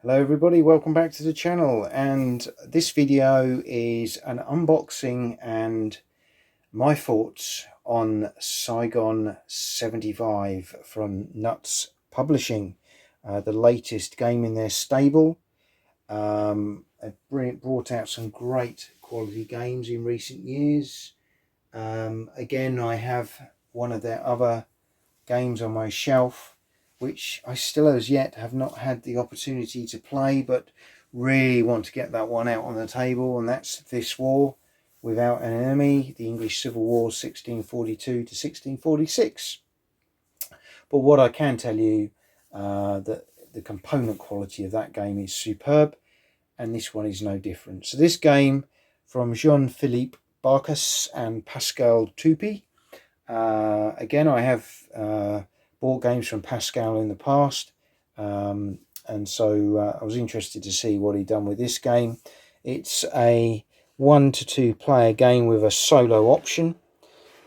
Hello everybody, welcome back to the channel, and this video is an unboxing and my thoughts on Saigon 75 from Nuts Publishing, the latest game in their stable. They've brought out some great quality games in recent years. Again, I have one of their other games on my shelf which I still as yet have not had the opportunity to play, but really want to get that one out on the table, and that's This War Without an Enemy, the English Civil War 1642 to 1646. But what I can tell you, that the component quality of that game is superb, and this one is no different. So this game from Philippe, Barcus and Pascal Tupi. Again, I have bought games from Pascal in the past, and so I was interested to see what he'd done with this game. It's a 1 to 2 player game with a solo option,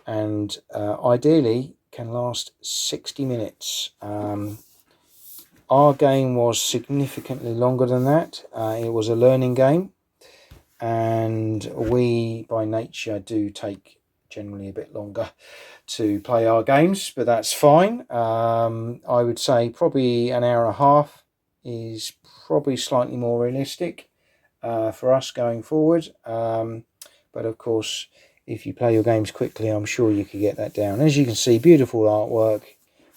and ideally can last 60 minutes. Our game was significantly longer than that. It was a learning game, and we by nature do take generally a bit longer to play our games, but that's fine. I would say probably an hour and a half is probably slightly more realistic for us going forward, but of course if you play your games quickly, I'm sure you could get that down. As you can see, beautiful artwork,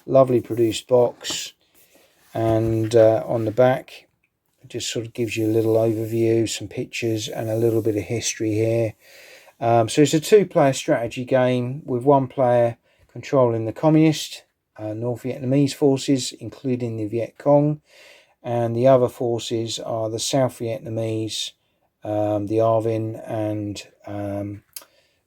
lovely produced box, and on the back it just sort of gives you a little overview, some pictures and a little bit of history here. So it's a 2-player strategy game with 1 player controlling the communist North Vietnamese forces, including the VietCong, and the other forces are the South Vietnamese, the AVRN, and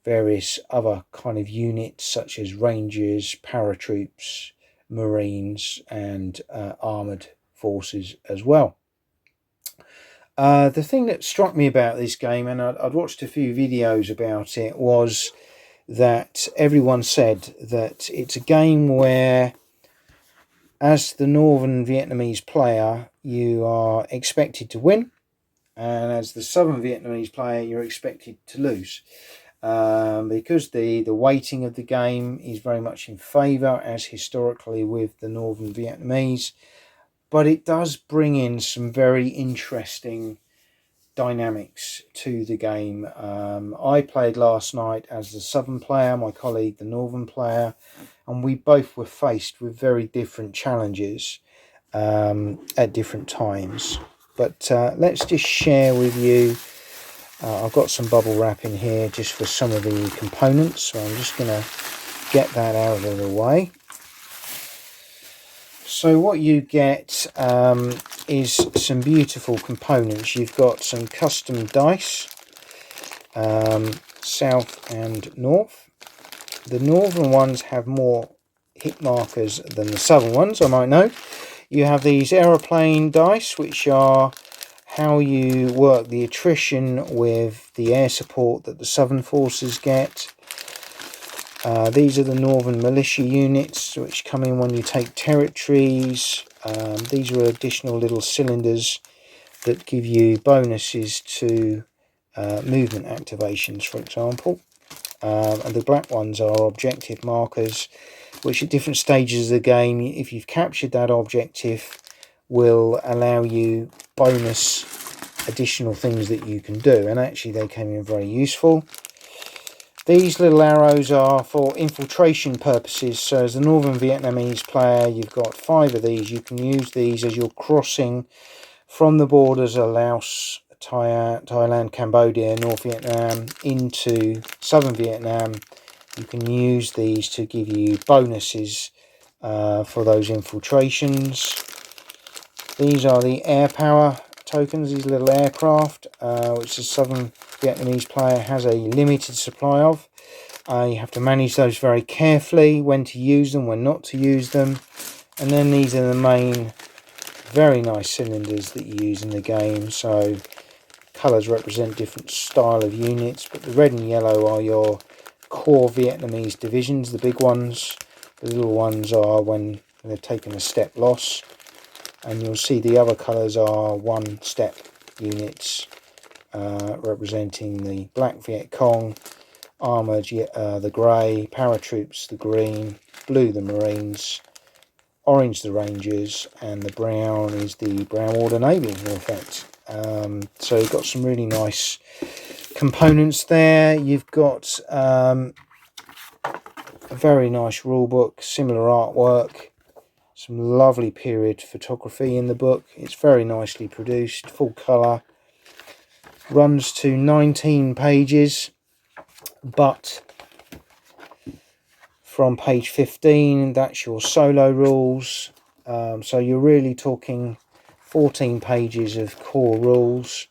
various other kind of units such as Rangers, paratroops, Marines, and armoured forces as well. The thing that struck me about this game, and I'd watched a few videos about it, was that everyone said that it's a game where, as the Northern Vietnamese player, you are expected to win, and as the Southern Vietnamese player, you're expected to lose. Because the weighting of the game is very much in favour, as historically with the Northern Vietnamese, but it does bring in some very interesting dynamics to the game. I played last night as the Southern player, my colleague the Northern player, and we both were faced with very different challenges at different times. But let's just share with you, I've got some bubble wrap in here just for some of the components, so I'm just going to get that out of the way. So what you get is some beautiful components. You've got some custom dice, south and north. The northern ones have more hit markers than the southern ones, I might know. You have these aeroplane dice, which are how you work the attrition with the air support that the southern forces get. These are the Northern militia units which come in when you take territories. These are additional little cylinders that give you bonuses to movement activations, for example. And the black ones are objective markers, which at different stages of the game, if you've captured that objective, will allow you bonus additional things that you can do, and actually they came in very useful. These little arrows are for infiltration purposes, so as the Northern Vietnamese player, you've got 5 of these. You can use these as you're crossing from the borders of Laos, Thailand, Cambodia, North Vietnam into Southern Vietnam. You can use these to give you bonuses for those infiltrations. These are the air power tokens, these little aircraft, which the Southern Vietnamese player has a limited supply of. You have to manage those very carefully, when to use them, when not to use them. And then these are the main very nice cylinders that you use in the game. So colours represent different style of units, but the red and yellow are your core Vietnamese divisions, the big ones. The little ones are when they've taken a step loss. and you'll see the other colours are one-step units representing the black VietCong, armoured the grey, paratroops the green, blue the Marines, orange the Rangers, and the brown is the Brown Water Navy in effect. So you've got some really nice components there. You've got a very nice rule book, similar artwork, some lovely period photography in the book. It's very nicely produced, full colour, runs to 19 pages, but from page 15 that's your solo rules. So you're really talking 14 pages of core rules,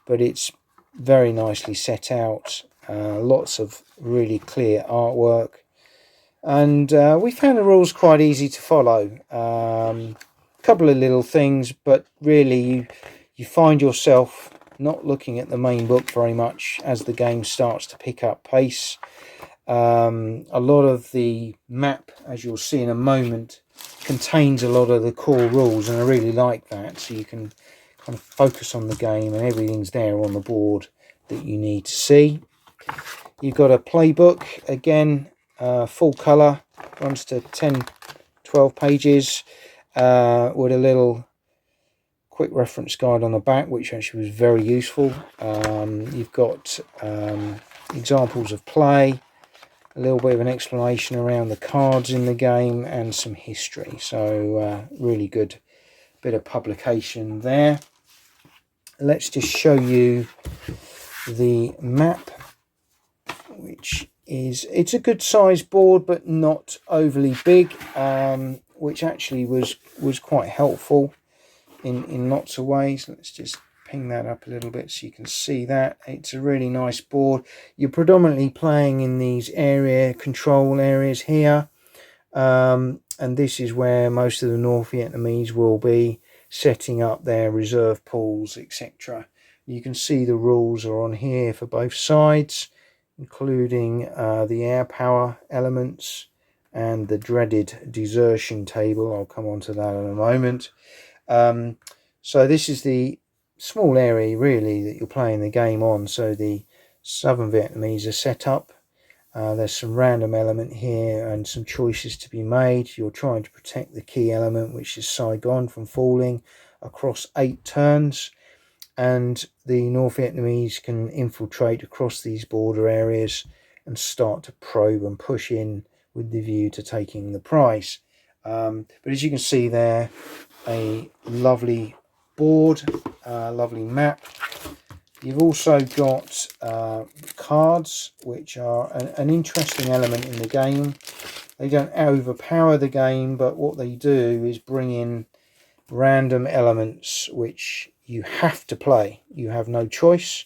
but it's very nicely set out, lots of really clear artwork, and we found the rules quite easy to follow. Couple of little things, but really you find yourself not looking at the main book very much as the game starts to pick up pace. A lot of the map, as you'll see in a moment, contains a lot of the core rules, and I really like that, so you can kind of focus on the game and everything's there on the board that you need to see. You've got a playbook, again, full colour, runs to 10-12 pages, with a little quick reference guide on the back, which actually was very useful. You've got examples of play, a little bit of an explanation around the cards in the game, and some history. So really good bit of publication there. Let's just show you the map, which is, it's a good sized board but not overly big, which actually was quite helpful in lots of ways. Let's just ping that up a little bit so you can see that. It's a really nice board. You're predominantly playing in these area control areas here, and this is where most of the North Vietnamese will be setting up their reserve pools, etc. You can see the rules are on here for both sides, including the air power elements and the dreaded desertion table. I'll come on to that in a moment. So this is the small area really that you're playing the game on. So the Southern Vietnamese are set up. There's some random element here and some choices to be made. You're trying to protect the key element, which is Saigon, from falling across 8 turns, and the North Vietnamese can infiltrate across these border areas and start to probe and push in with the view to taking the prize. But as you can see there, a lovely board, lovely map. You've also got cards, which are an interesting element in the game. They don't overpower the game, but what they do is bring in random elements which you have to play. You have no choice.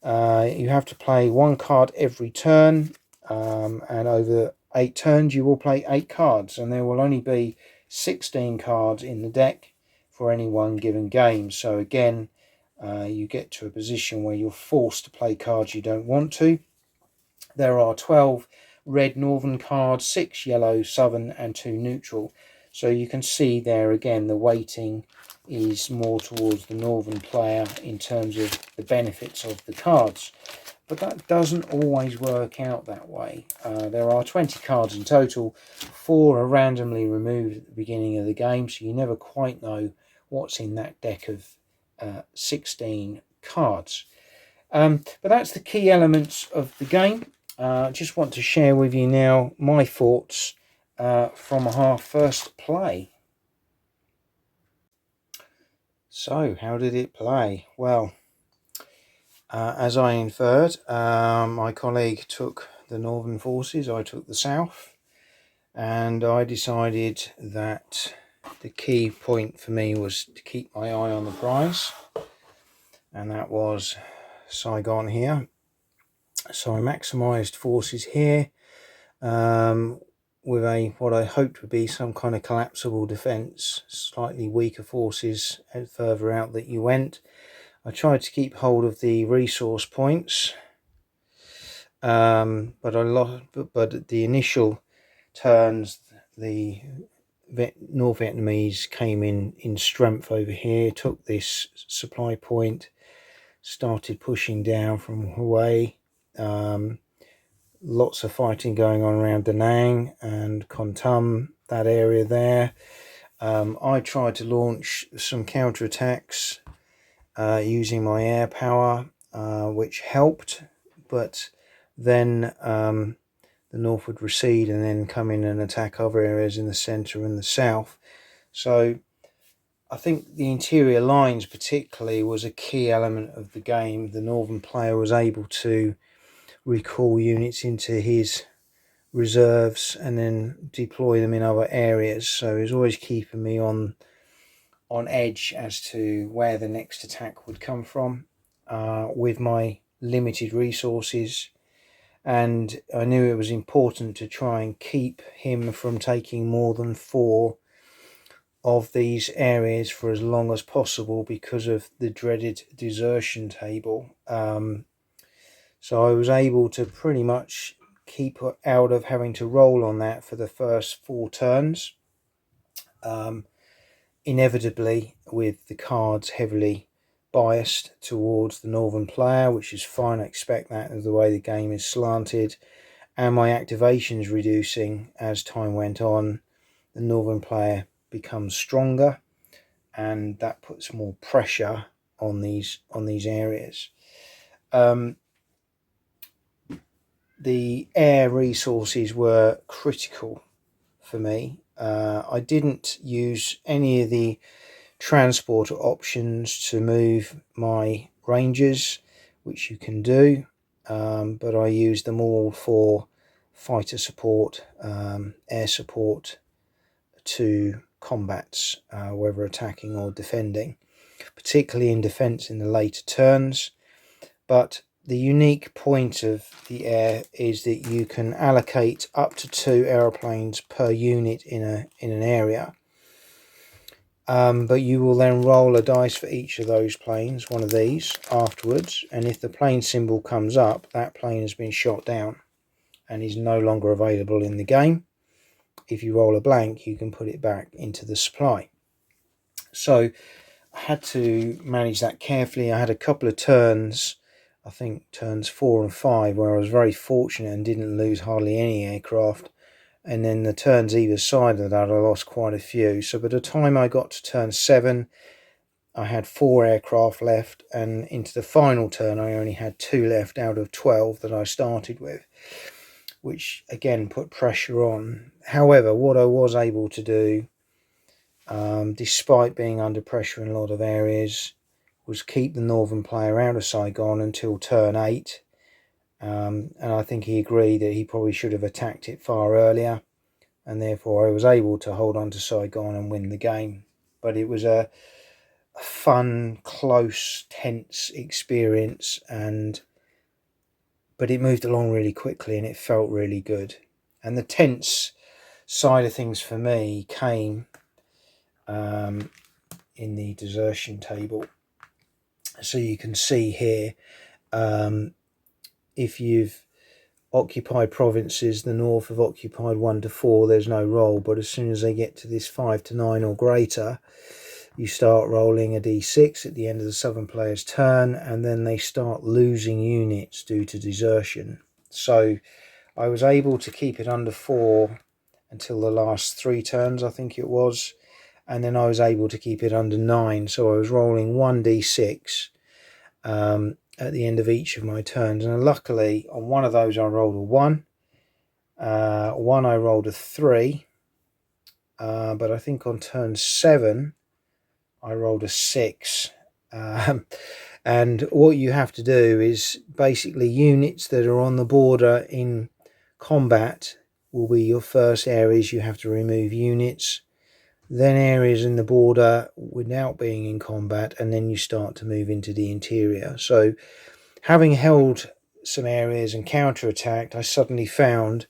You have to play 1 card every turn, and over 8 turns you will play 8 cards, and there will only be 16 cards in the deck for any one given game. So again, you get to a position where you're forced to play cards you don't want to. There are 12 red northern cards, 6 yellow southern, and 2 neutral. So you can see there again the weighting is more towards the northern player in terms of the benefits of the cards. But that doesn't always work out that way. There are 20 cards in total. 4 are randomly removed at the beginning of the game, so you never quite know what's in that deck of 16 cards. But that's the key elements of the game. I just want to share with you now my thoughts from our first play. So, how did it play? Well, as I inferred, my colleague took the northern forces, I took the south, and I decided that the key point for me was to keep my eye on the prize, and that was Saigon here. So I maximised forces here, with what I hoped would be some kind of collapsible defence, slightly weaker forces further out that you went. I tried to keep hold of the resource points, but I lost. But at the initial turns, the North Vietnamese came in strength over here, took this supply point, started pushing down from Hue. Lots of fighting going on around Da Nang and Kon Tum, that area there. I tried to launch some counterattacks using my air power, which helped, but then the North would recede and then come in and attack other areas in the centre and the south. So I think the interior lines particularly was a key element of the game. The Northern player was able to recall units into his reserves and then deploy them in other areas, so he was always keeping me on edge as to where the next attack would come from with my limited resources. And I knew it was important to try and keep him from taking more than 4 of these areas for as long as possible because of the dreaded desertion table. So I was able to pretty much keep out of having to roll on that for the first 4 turns. Inevitably, with the cards heavily biased towards the Northern player, which is fine, I expect that as the way the game is slanted, and my activations reducing as time went on, the Northern player becomes stronger, and that puts more pressure on these areas. The air resources were critical for me. I didn't use any of the transport options to move my rangers, which you can do, but I used them all for fighter support, air support to combats, whether attacking or defending, particularly in defense in the later turns. But the unique point of the air is that you can allocate up to 2 aeroplanes per unit in an area, but you will then roll a dice for each of those planes, one of these, afterwards, and if the plane symbol comes up, that plane has been shot down and is no longer available in the game. If you roll a blank, you can put it back into the supply. So I had to manage that carefully. I had a couple of turns, I think turns 4 and 5, where I was very fortunate and didn't lose hardly any aircraft, and then the turns either side of that I lost quite a few. So by the time I got to turn 7, I had 4 aircraft left, and into the final turn I only had 2 left out of 12 that I started with, which again put pressure on. However, what I was able to do, despite being under pressure in a lot of areas, was keep the Northern player out of Saigon until turn 8. And I think he agreed that he probably should have attacked it far earlier, and therefore I was able to hold on to Saigon and win the game. But it was a fun, close, tense experience, but it moved along really quickly and it felt really good. And the tense side of things for me came in the desertion table. So you can see here, if you've occupied provinces, the North have occupied 1 to 4, there's no roll, but as soon as they get to this 5 to 9 or greater, you start rolling a d6 at the end of the Southern player's turn, and then they start losing units due to desertion. So I was able to keep it under 4 until the last 3 turns, I think it was, and then I was able to keep it under 9, so I was rolling 1d6 at the end of each of my turns, and luckily on one of those I rolled a 1, one I rolled a 3, but I think on turn 7 I rolled a 6. And what you have to do is basically units that are on the border in combat will be your first areas you have to remove units, then areas in the border without being in combat, and then you start to move into the interior. So having held some areas and counterattacked, I suddenly found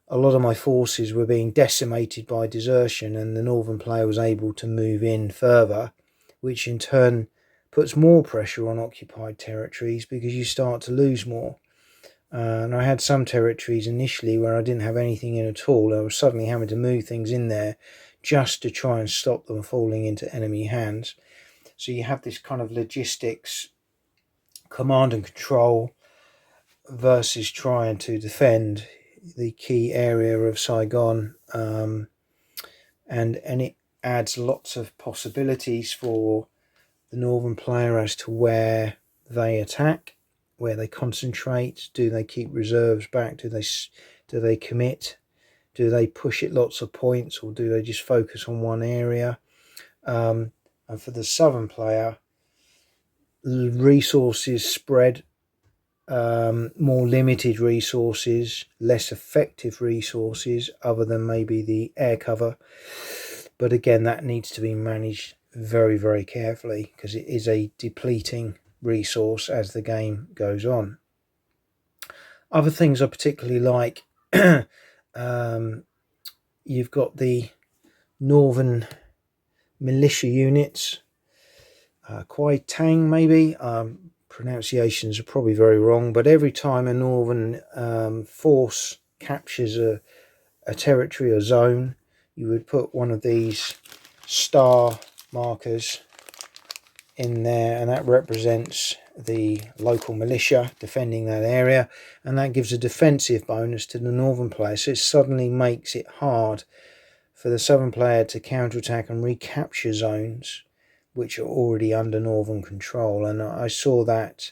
a lot of my forces were being decimated by desertion, and the Northern player was able to move in further, which in turn puts more pressure on occupied territories because you start to lose more. And I had some territories initially where I didn't have anything in at all. I was suddenly having to move things in there just to try and stop them falling into enemy hands. So you have this kind of logistics, command and control, versus trying to defend the key area of Saigon, and it adds lots of possibilities for the northern player as to where they attack, where they concentrate. Do they keep reserves back? Do they commit? Do they push it lots of points, or do they just focus on one area? And for the southern player, resources spread, more limited resources, less effective resources other than maybe the air cover. But again, that needs to be managed very, very carefully, because it is a depleting resource as the game goes on. Other things I particularly like, you've got the northern militia units, Kwai Tang maybe, pronunciations are probably very wrong, but every time a northern force captures a territory or zone, you would put one of these star markers in there, and that represents the local militia defending that area, and that gives a defensive bonus to the northern player. So it suddenly makes it hard for the southern player to counterattack and recapture zones which are already under northern control. And I saw that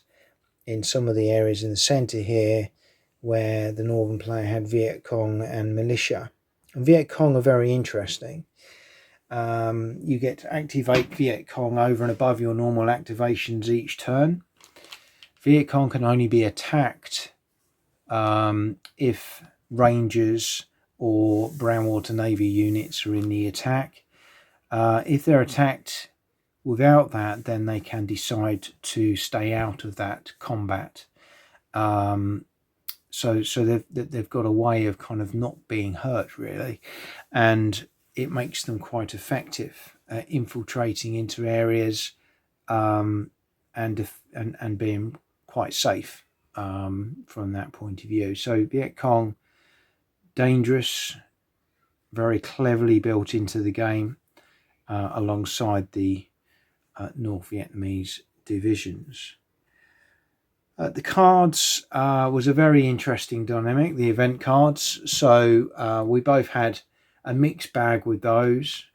in some of the areas in the centre here where the northern player had VietCong and militia. And VietCong are very interesting. You get to activate VietCong over and above your normal activations each turn. VietCong can only be attacked if Rangers or Brownwater Navy units are in the attack. If they're attacked without that, then they can decide to stay out of that combat. So they've got a way of kind of not being hurt, really, and it makes them quite effective at infiltrating into areas, and being quite safe from that point of view. So VietCong, dangerous, very cleverly built into the game, alongside the North Vietnamese divisions. The cards was a very interesting dynamic, the event cards. So we both had a mixed bag with those.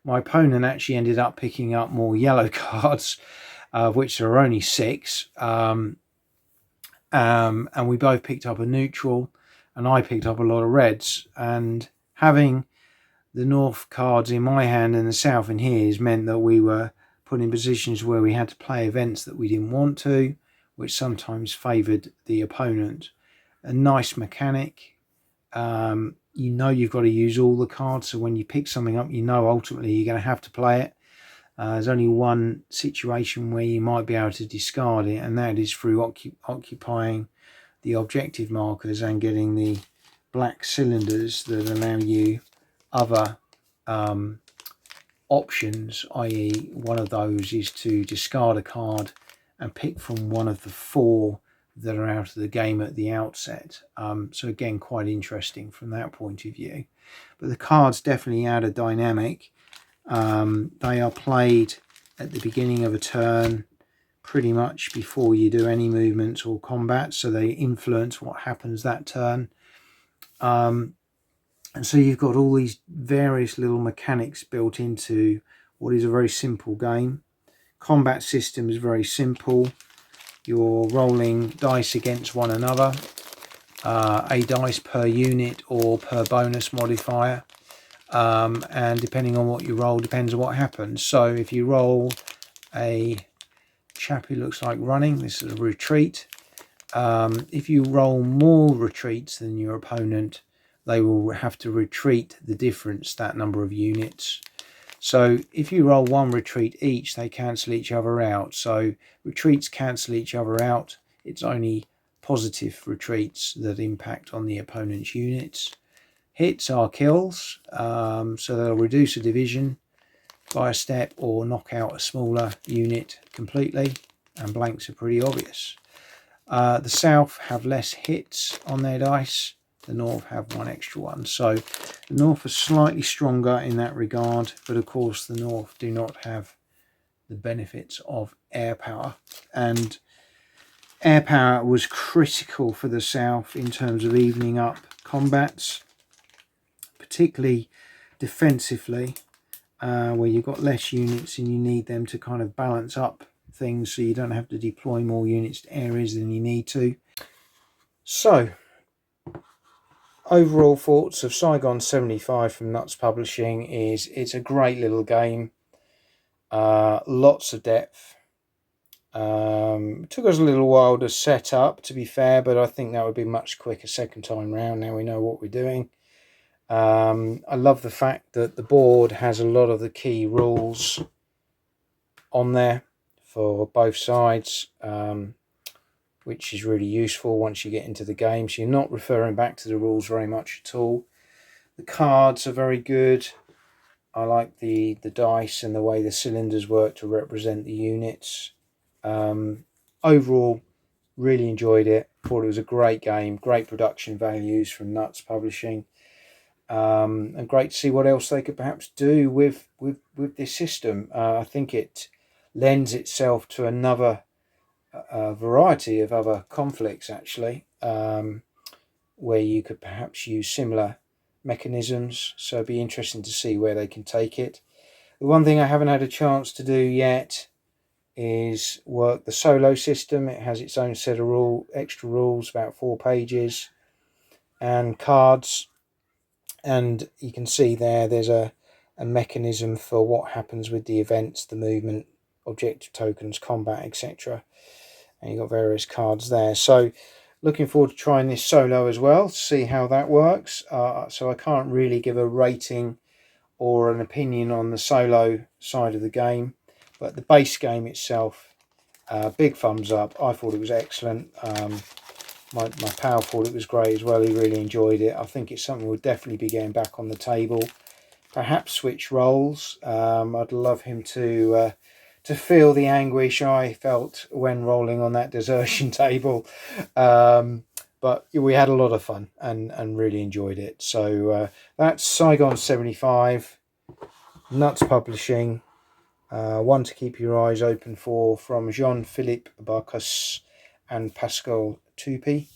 My opponent actually ended up picking up more yellow cards, of which there are only 6. And we both picked up a neutral, and I picked up a lot of reds. And having the north cards in my hand and the south in his meant that we were put in positions where we had to play events that we didn't want to, which sometimes favoured the opponent. A nice mechanic. You know you've got to use all the cards, so when you pick something up, you know ultimately you're going to have to play it. There's only one situation where you might be able to discard it, and that is through occupying the objective markers and getting the black cylinders that allow you other options, i.e. one of those is to discard a card and pick from one of the 4 that are out of the game at the outset. So again, quite interesting from that point of view. But the cards definitely add a dynamic. They are played at the beginning of a turn, pretty much before you do any movements or combat, so they influence what happens that turn. And so you've got all these various little mechanics built into what is a very simple game. Combat system is very simple. You're rolling dice against one another, a dice per unit or per bonus modifier, and depending on what you roll depends on what happens. So if you roll a chap who looks like running, this is a retreat. If you roll more retreats than your opponent, they will have to retreat the difference, that number of units. So if you roll 1 retreat each, they cancel each other out. So retreats cancel each other out. It's only positive retreats that impact on the opponent's units. Hits are kills, so they'll reduce a division by a step or knock out a smaller unit completely, and blanks are pretty obvious. The south have less hits on their dice. The north have 1 extra one. So The North are slightly stronger in that regard, but of course the North do not have the benefits of air power, and air power was critical for the South in terms of evening up combats, particularly defensively, where you've got less units and you need them to kind of balance up things so you don't have to deploy more units to areas than you need to. So, overall thoughts of Saigon 75 from Nuts Publishing is it's a great little game. Lots of depth. It took us a little while to set up, to be fair, but I think that would be much quicker second time round. Now we know what we're doing. I love the fact that the board has a lot of the key rules on there for both sides, which is really useful once you get into the game. So you're not referring back to the rules very much at all. The cards are very good. I like the dice and the way the cylinders work to represent the units. Overall, really enjoyed it. Thought it was a great game, great production values from Nuts Publishing, and great to see what else they could perhaps do with this system. I think it lends itself to another variety of other conflicts, actually, where you could perhaps use similar mechanisms. So it'd be interesting to see where they can take it. The one thing I haven't had a chance to do yet is work the solo system. It has its own set of extra rules, about 4 pages, and cards, and you can see there's a mechanism for what happens with the events, the movement, objective tokens, combat, etc. And you've got various cards there. So looking forward to trying this solo as well, see how that works. So I can't really give a rating or an opinion on the solo side of the game, but the base game itself, big thumbs up. I thought it was excellent. My pal thought it was great as well. He really enjoyed it. I think it's something we'll definitely be getting back on the table. Perhaps switch roles. I'd love him to feel the anguish I felt when rolling on that desertion table. But we had a lot of fun and really enjoyed it. So that's Saigon 75, Nuts Publishing. One to keep your eyes open for from Philippe, Barcus and Pascal Tupi.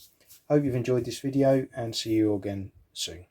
Hope you've enjoyed this video and see you again soon.